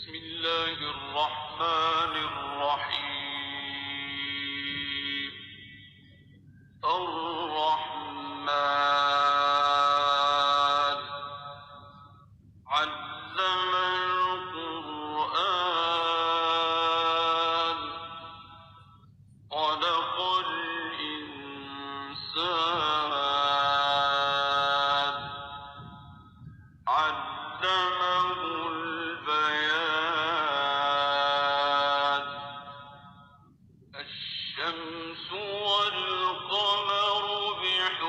بسم الله الرحمن الرحيم. الرحمن علم القرآن خلق الإنسان علمه البيان. الشمس والقمر بحسبان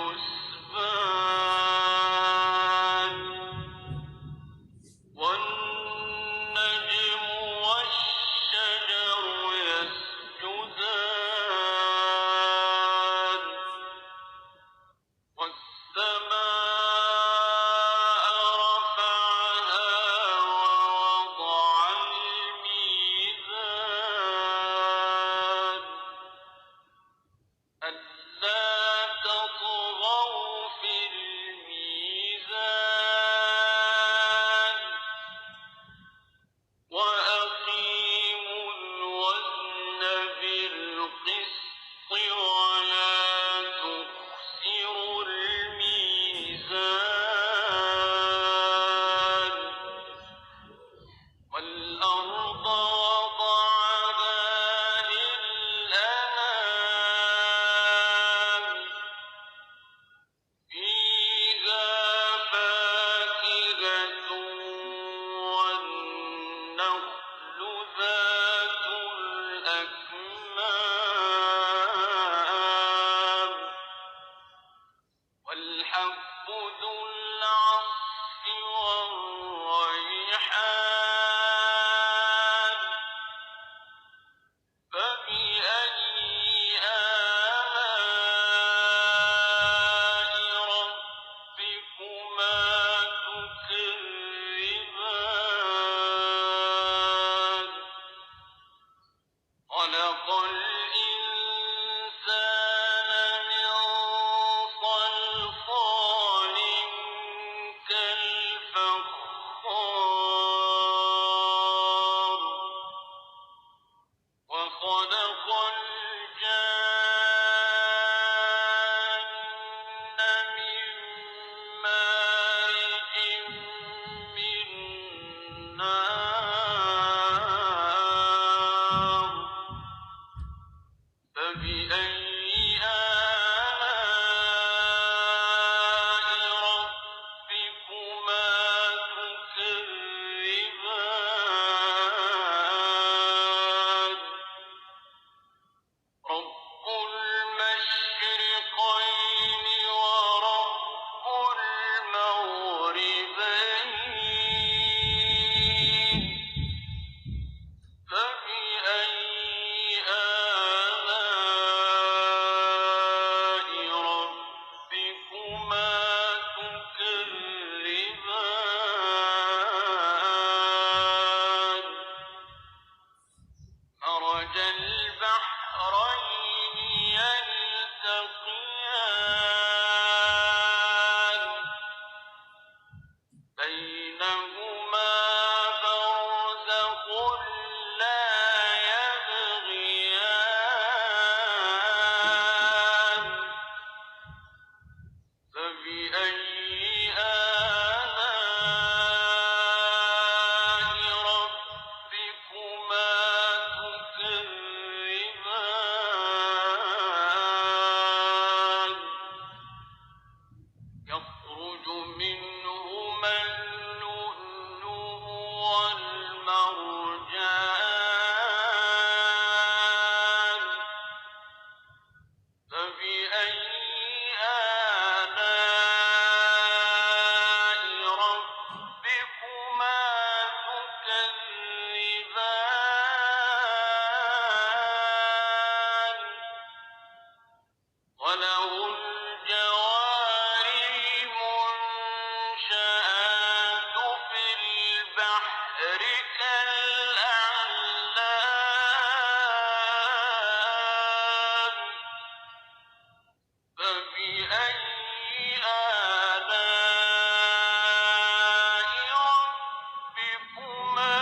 والنجم والشجر يسجدان والسماء رفعها ووضع الميزان ألا تطغوا في الميزان وأقيموا الوزن بالقسط ولا تخسروا الميزان والأرض وضعها للأنام فيها فاكهة والنخل ذات الأكمام والحب ذو العصف والريحان فبأي آلاء ربكما تكذبان خلق الإنسان من صلصال كالفخار وخلق الجان من مارج من نار فبأي آلاء ربكما تكذبان رب المشرقين ورب المغربين فبأي آلاء ربكما تكذبان مرج البحرين يلتقيان بينهما برزخ لا يبغيان فبأي آلاء ربكما تكذبان يخرج منهما اللؤلؤ والمرجان فبأي آلاء ربكما تكذبان وله الجوار المنشآت في البحر كالأعلام فبأي آلاء ربكما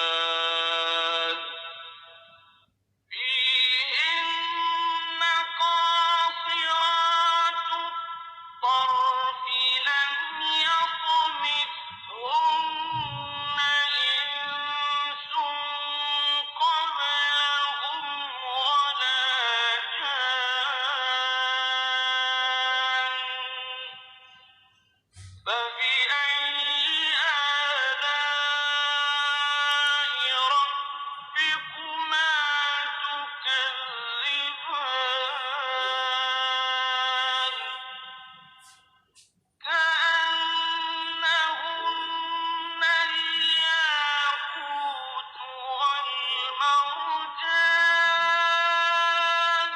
تكذبان فيهن قاصرات الطرف لم يطمثهن إنس قبلهم ولا جان فبأي آلاء ربكما تكذبان كأنهن الياقوت والمرجان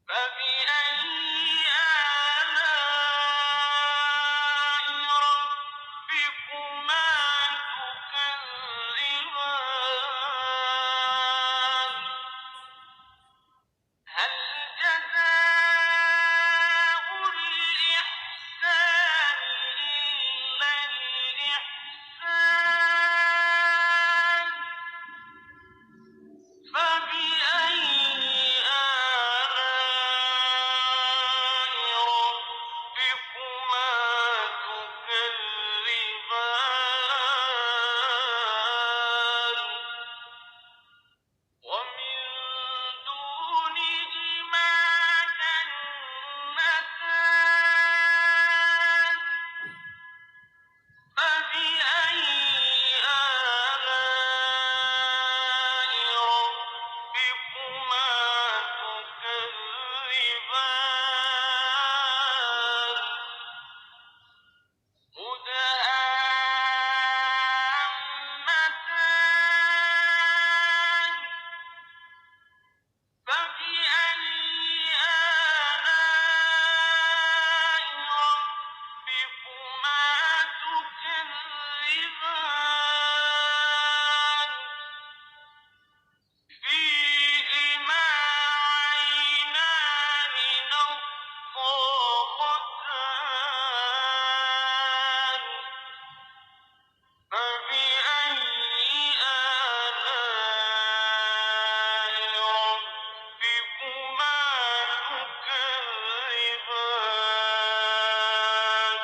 فبأي آلاء ربكما تكذبان هل جزاء الإحسان إلا الإحسان فبأي آلاء ربكما تكذبان ومن دونهما جنتان فبأي آلاء ربكما تكذبان مدهامتان فبأي آلاء ربكما تكذبان فيهما عينان نضاختان فبأي آلاء ربكما تكذبان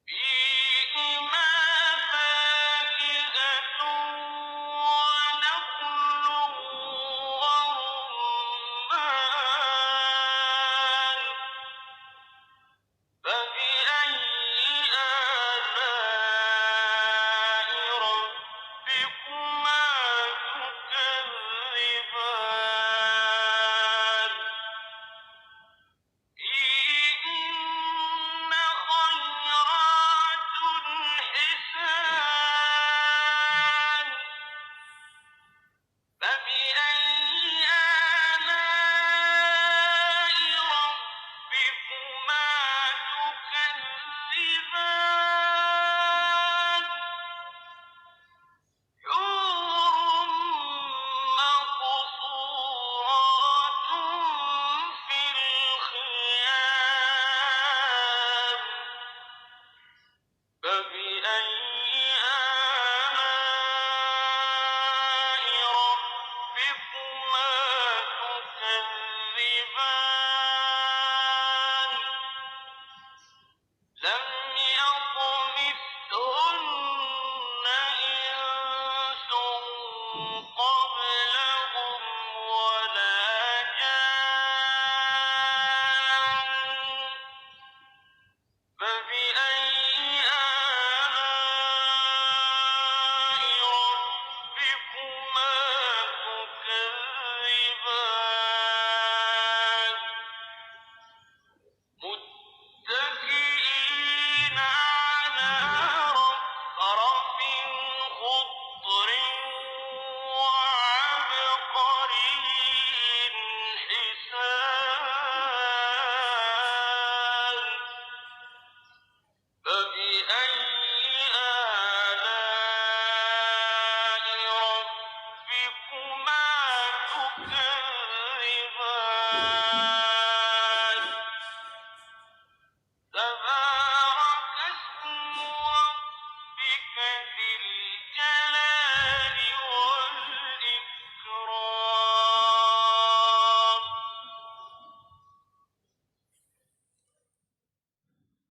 فيهما فاكهة ونخل ورمان فبأي آلاء ربكما تكذبان فيهن خيرات حسان فبأي آلاء ربكما تكذبان حور مقصورات في الخيام فبأي آلاء ربكما تكذبان لم يطمثهن إنس قبلهم ولا جان فبأي آلاء ربكما تكذبان متكئين على